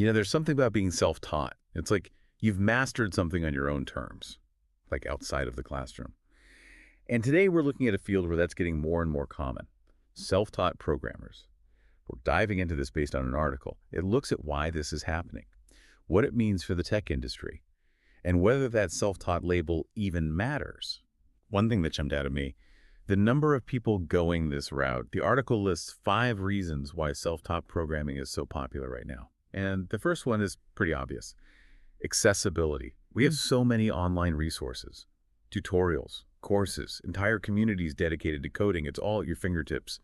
There's something about being self-taught. It's like you've mastered something on your own terms, like outside of the classroom. And today we're looking at a field where that's getting more and more common. Self-taught programmers. We're diving into this based on an article. It looks at why this is happening, what it means for the tech industry, and whether that self-taught label even matters. One thing that jumped out at me, the number of people going this route. The article lists 5 reasons why self-taught programming is so popular right now. And the first one is pretty obvious. Accessibility. We have so many online resources, tutorials, courses, entire communities dedicated to coding. It's all at your fingertips.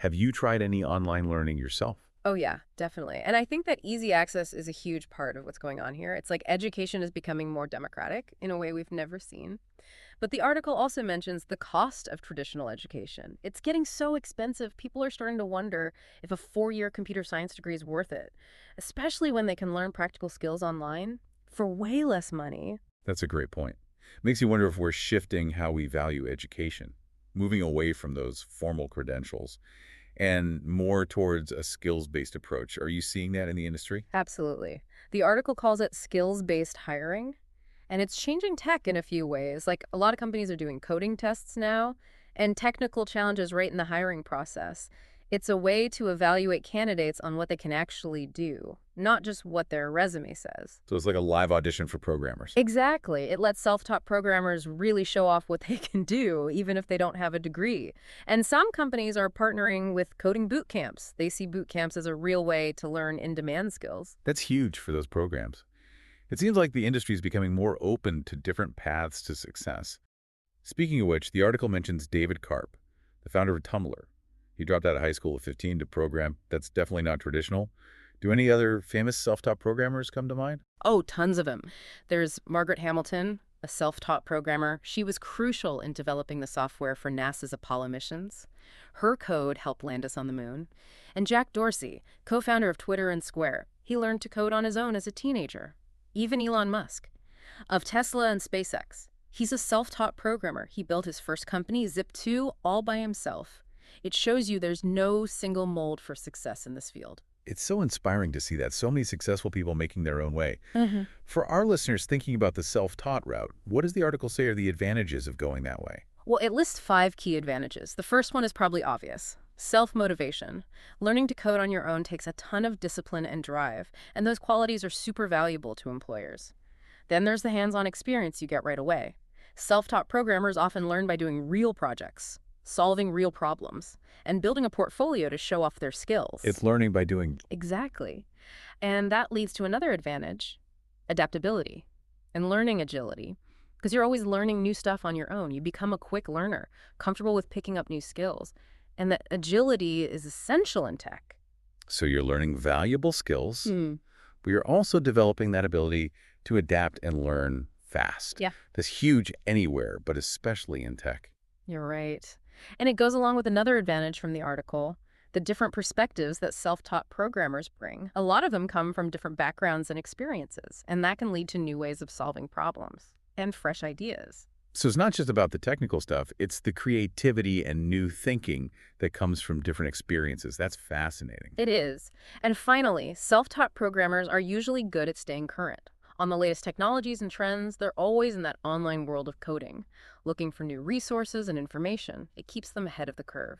Have you tried any online learning yourself? Oh, yeah, definitely. And I think that easy access is a huge part of what's going on here. It's like education is becoming more democratic in a way we've never seen. But the article also mentions the cost of traditional education. It's getting so expensive, people are starting to wonder if a 4-year computer science degree is worth it, especially when they can learn practical skills online for way less money. That's a great point. Makes you wonder if we're shifting how we value education, moving away from those formal credentials and more towards a skills-based approach. Are you seeing that in the industry? Absolutely. The article calls it skills-based hiring, and it's changing tech in a few ways. Like a lot of companies are doing coding tests now and technical challenges right in the hiring process. It's a way to evaluate candidates on what they can actually do, not just what their resume says. So it's like a live audition for programmers. Exactly. It lets self-taught programmers really show off what they can do, even if they don't have a degree. And some companies are partnering with coding boot camps. They see boot camps as a real way to learn in-demand skills. That's huge for those programs. It seems like the industry is becoming more open to different paths to success. Speaking of which, the article mentions David Karp, the founder of Tumblr. He dropped out of high school at 15 to program. That's definitely not traditional. Do any other famous self-taught programmers come to mind? Oh, tons of them. There's Margaret Hamilton, a self-taught programmer. She was crucial in developing the software for NASA's Apollo missions. Her code helped land us on the moon. And Jack Dorsey, co-founder of Twitter and Square. He learned to code on his own as a teenager. Even Elon Musk, of Tesla and SpaceX. He's a self-taught programmer. He built his first company, Zip2, all by himself. It shows you there's no single mold for success in this field. It's so inspiring to see that, so many successful people making their own way. For our listeners thinking about the self-taught route, what does the article say are the advantages of going that way? Well, it lists 5 key advantages. The first one is probably obvious. Self-motivation. Learning to code on your own takes a ton of discipline and drive, and those qualities are super valuable to employers. Then there's the hands-on experience you get right away. Self-taught programmers often learn by doing real projects, solving real problems, and building a portfolio to show off their skills. It's learning by doing. Exactly. And that leads to another advantage, adaptability and learning agility, because you're always learning new stuff on your own. You become a quick learner, comfortable with picking up new skills. And that agility is essential in tech. So you're learning valuable skills, but you're also developing that ability to adapt and learn fast. Yeah. That's huge anywhere, but especially in tech. You're right. And it goes along with another advantage from the article, the different perspectives that self-taught programmers bring. A lot of them come from different backgrounds and experiences, and that can lead to new ways of solving problems and fresh ideas. So it's not just about the technical stuff, it's the creativity and new thinking that comes from different experiences. That's fascinating. It is. And finally, self-taught programmers are usually good at staying current. On the latest technologies and trends, they're always in that online world of coding, looking for new resources and information. It keeps them ahead of the curve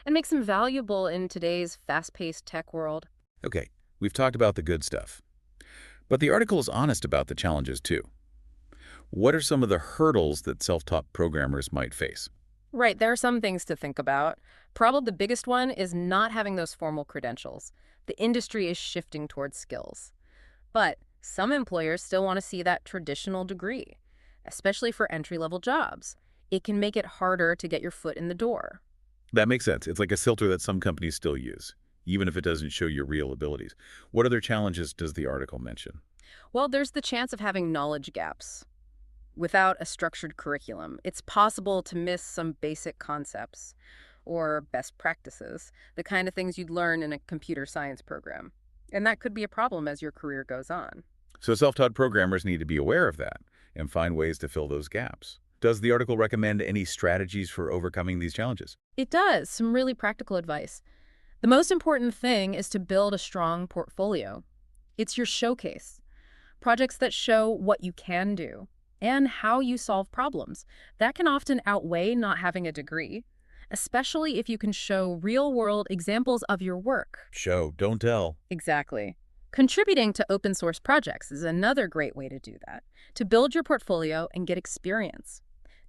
and makes them valuable in today's fast-paced tech world. Okay, we've talked about the good stuff, but the article is honest about the challenges too. What are some of the hurdles that self-taught programmers might face? Right, there are some things to think about. Probably the biggest one is not having those formal credentials. The industry is shifting towards skills. But some employers still want to see that traditional degree, especially for entry-level jobs. It can make it harder to get your foot in the door. That makes sense. It's like a filter that some companies still use, even if it doesn't show your real abilities. What other challenges does the article mention? Well, there's the chance of having knowledge gaps. Without a structured curriculum, it's possible to miss some basic concepts or best practices, the kind of things you'd learn in a computer science program. And that could be a problem as your career goes on. So self-taught programmers need to be aware of that and find ways to fill those gaps. Does the article recommend any strategies for overcoming these challenges? It does, some really practical advice. The most important thing is to build a strong portfolio. It's your showcase. Projects that show what you can do and how you solve problems. That can often outweigh not having a degree, especially if you can show real-world examples of your work. Show, don't tell. Exactly. Contributing to open source projects is another great way to do that, to build your portfolio and get experience.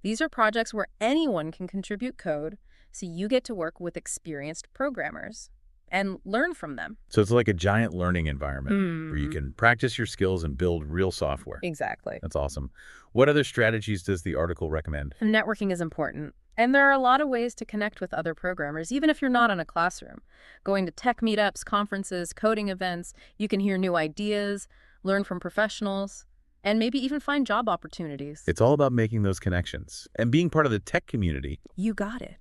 These are projects where anyone can contribute code, so you get to work with experienced programmers and learn from them. So it's like a giant learning environment where you Hmm. can practice your skills and build real software. Exactly. That's awesome. What other strategies does the article recommend? Networking is important, and there are a lot of ways to connect with other programmers, even if you're not in a classroom. Going to tech meetups, conferences, coding events, you can hear new ideas, learn from professionals, and maybe even find job opportunities. It's all about making those connections and being part of the tech community. You got it.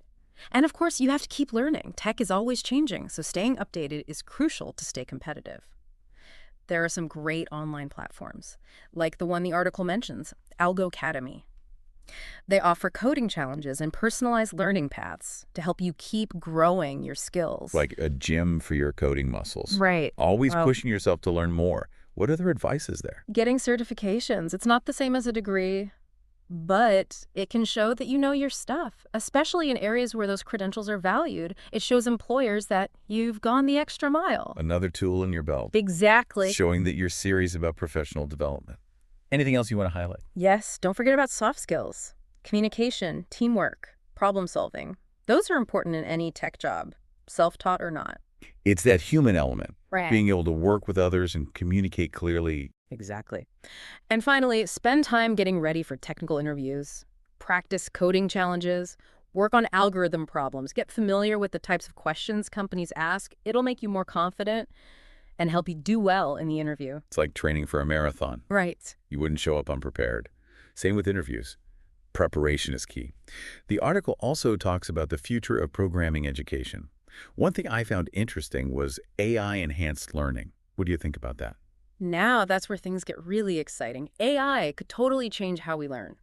And of course, you have to keep learning. Tech is always changing, so staying updated is crucial to stay competitive. There are some great online platforms, like the one the article mentions, Algo Academy. They offer coding challenges and personalized learning paths to help you keep growing your skills. Like a gym for your coding muscles. Right. Always Well, pushing yourself to learn more. What other advice is there? getting certifications, it's not the same as a degree, but it can show that you know your stuff, especially in areas where those credentials are valued. It shows employers that you've gone the extra mile. Another tool in your belt. Exactly. Showing that you're serious about professional development. Anything else you want to highlight? Yes, don't forget about soft skills. Communication, teamwork, problem solving. Those are important in any tech job, self-taught or not. It's that human element. Right. Being able to work with others and communicate clearly. Exactly. And finally, spend time getting ready for technical interviews, practice coding challenges, work on algorithm problems, get familiar with the types of questions companies ask. It'll make you more confident and help you do well in the interview. It's like training for a marathon. Right. You wouldn't show up unprepared. Same with interviews. Preparation is key. The article also talks about the future of programming education. One thing I found interesting was AI-enhanced learning. What do you think about that? Now that's where things get really exciting. AI could totally change how we learn,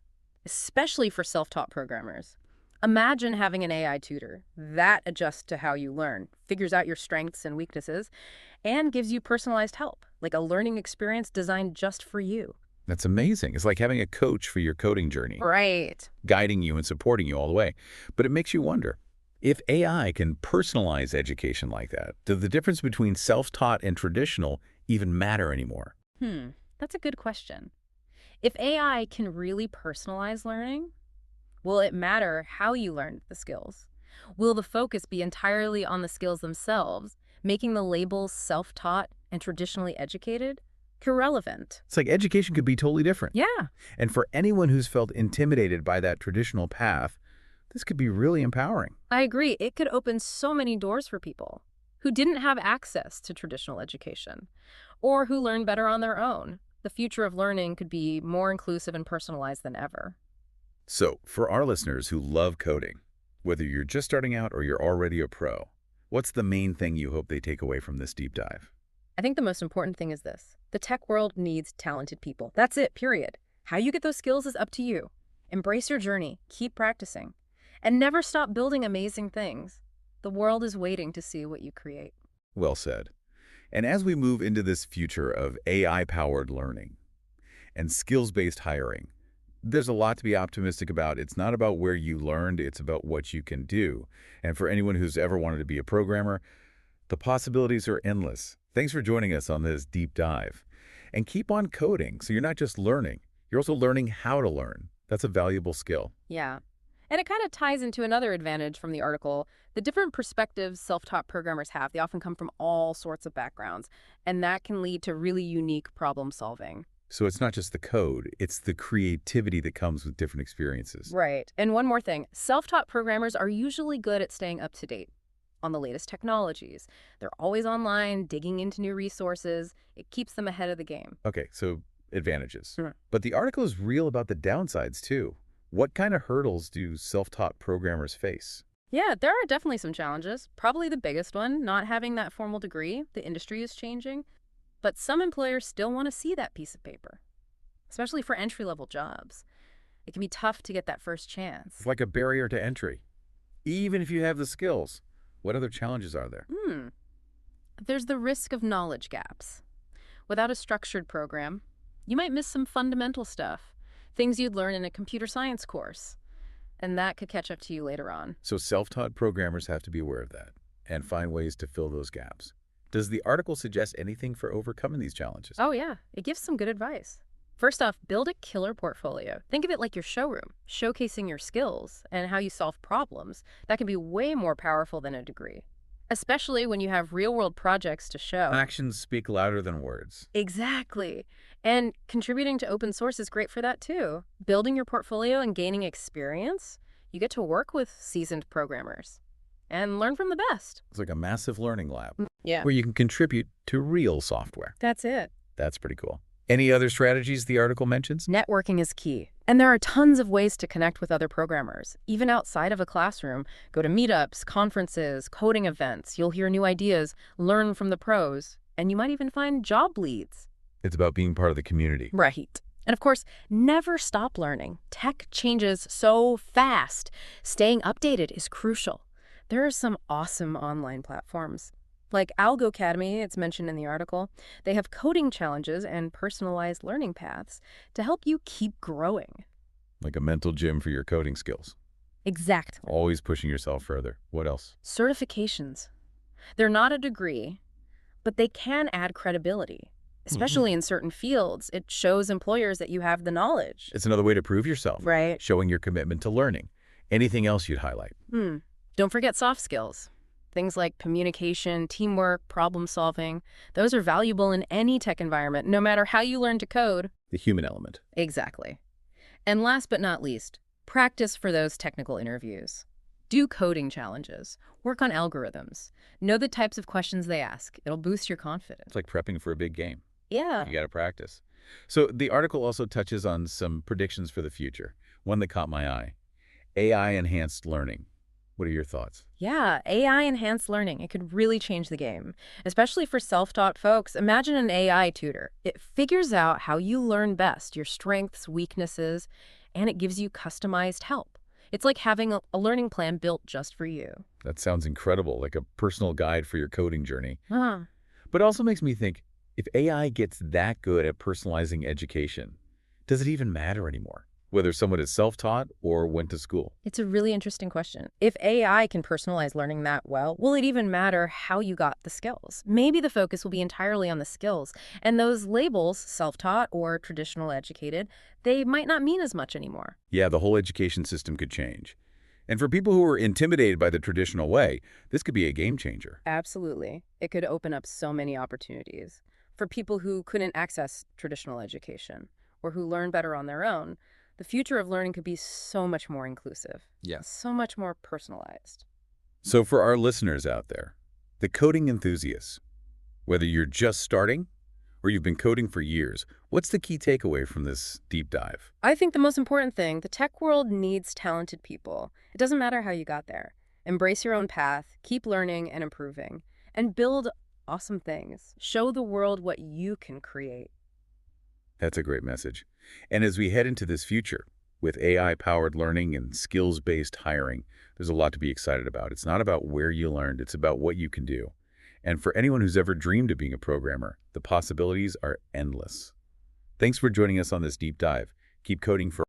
especially for self-taught programmers. Imagine having an AI tutor that adjusts to how you learn, figures out your strengths and weaknesses, and gives you personalized help, like a learning experience designed just for you. That's amazing. It's like having a coach for your coding journey, Right. guiding you and supporting you all the way. But it makes you wonder, if AI can personalize education like that, does the difference between self-taught and traditional even matter anymore? That's a good question. If AI can really personalize learning, will it matter how you learned the skills? Will the focus be entirely on the skills themselves, making the labels self-taught and traditionally educated irrelevant? It's like education could be totally different. Yeah, And for anyone who's felt intimidated by that traditional path, this could be really empowering. I agree. It could open so many doors for people who didn't have access to traditional education or who learn better on their own. The future of learning could be more inclusive and personalized than ever. So, for our listeners who love coding, whether you're just starting out or you're already a pro, what's the main thing you hope they take away from this deep dive? I think the most important thing is this. The tech world needs talented people. That's it, period. How you get those skills is up to you. Embrace your journey, keep practicing, and never stop building amazing things. The world is waiting to see what you create. Well said. And as we move into this future of AI-powered learning and skills-based hiring, there's a lot to be optimistic about. It's not about where you learned, it's about what you can do. And for anyone who's ever wanted to be a programmer, the possibilities are endless. Thanks for joining us on this deep dive. And keep on coding, so you're not just learning, you're also learning how to learn. That's a valuable skill. Yeah. And it kind of ties into another advantage from the article. The different perspectives self-taught programmers have, they often come from all sorts of backgrounds, and that can lead to really unique problem solving. So it's not just the code, it's the creativity that comes with different experiences. Right. And one more thing, self-taught programmers are usually good at staying up to date on the latest technologies. They're always online, digging into new resources. It keeps them ahead of the game. Okay, so advantages. Sure. But the article is real about the downsides too. What kind of hurdles do self-taught programmers face? Yeah, there are definitely some challenges. Probably the biggest one, not having that formal degree. The industry is changing. But some employers still want to see that piece of paper, especially for entry-level jobs. It can be tough to get that first chance. It's like a barrier to entry. Even if you have the skills, what other challenges are there? There's the risk of knowledge gaps. Without a structured program, you might miss some fundamental stuff, things you'd learn in a computer science course, and that could catch up to you later on. So self-taught programmers have to be aware of that and find ways to fill those gaps. Does the article suggest anything for overcoming these challenges? Oh, yeah, it gives some good advice. First off, build a killer portfolio. Think of it like your showroom, showcasing your skills and how you solve problems. That can be way more powerful than a degree, especially when you have real-world projects to show. Actions speak louder than words. Exactly. And contributing to open source is great for that too. Building your portfolio and gaining experience, you get to work with seasoned programmers and learn from the best. It's like a massive learning lab Yeah, where you can contribute to real software. that's it. That's pretty cool. Any other strategies the article mentions? Networking is key. And there are tons of ways to connect with other programmers, even outside of a classroom. Go to meetups, conferences, coding events. You'll hear new ideas, learn from the pros, and you might even find job leads. It's about being part of the community. Right. And of course, never stop learning. Tech changes so fast. Staying updated is crucial. There are some awesome online platforms. Like Algo Academy, it's mentioned in the article. They have coding challenges and personalized learning paths to help you keep growing. Like a mental gym for your coding skills. Exactly. Always pushing yourself further. What else? Certifications. They're not a degree, but they can add credibility. Especially in certain fields, it shows employers that you have the knowledge. It's another way to prove yourself. Right. Showing your commitment to learning. Anything else you'd highlight? Don't forget soft skills. Things like communication, teamwork, problem solving. Those are valuable in any tech environment, no matter how you learn to code. The human element. Exactly. And last but not least, practice for those technical interviews. Do coding challenges. Work on algorithms. Know the types of questions they ask. It'll boost your confidence. It's like prepping for a big game. Yeah. You got to practice. So the article also touches on some predictions for the future. One that caught my eye. AI-enhanced learning. What are your thoughts? Yeah, AI-enhanced learning. It could really change the game, especially for self-taught folks. Imagine an AI tutor. It figures out how you learn best, your strengths, weaknesses, and it gives you customized help. It's like having a learning plan built just for you. That sounds incredible, like a personal guide for your coding journey. Huh. But it also makes me think, if AI gets that good at personalizing education, does it even matter anymore? Whether someone is self-taught or went to school? It's a really interesting question. If AI can personalize learning that well, will it even matter how you got the skills? Maybe the focus will be entirely on the skills, and those labels, self-taught or traditional educated, they might not mean as much anymore. Yeah, the whole education system could change. And for people who are intimidated by the traditional way, this could be a game changer. Absolutely. It could open up so many opportunities. For people who couldn't access traditional education or who learn better on their own, the future of learning could be so much more inclusive. Yes. So much more personalized. So for our listeners out there, the coding enthusiasts, whether you're just starting or you've been coding for years, what's the key takeaway from this deep dive? I think the most important thing, the tech world needs talented people. It doesn't matter how you got there. Embrace your own path, keep learning and improving, and build awesome things. Show the world what you can create. That's a great message. And as we head into this future, with AI-powered learning and skills-based hiring, there's a lot to be excited about. It's not about where you learned, it's about what you can do. And for anyone who's ever dreamed of being a programmer, the possibilities are endless. Thanks for joining us on this deep dive. Keep coding for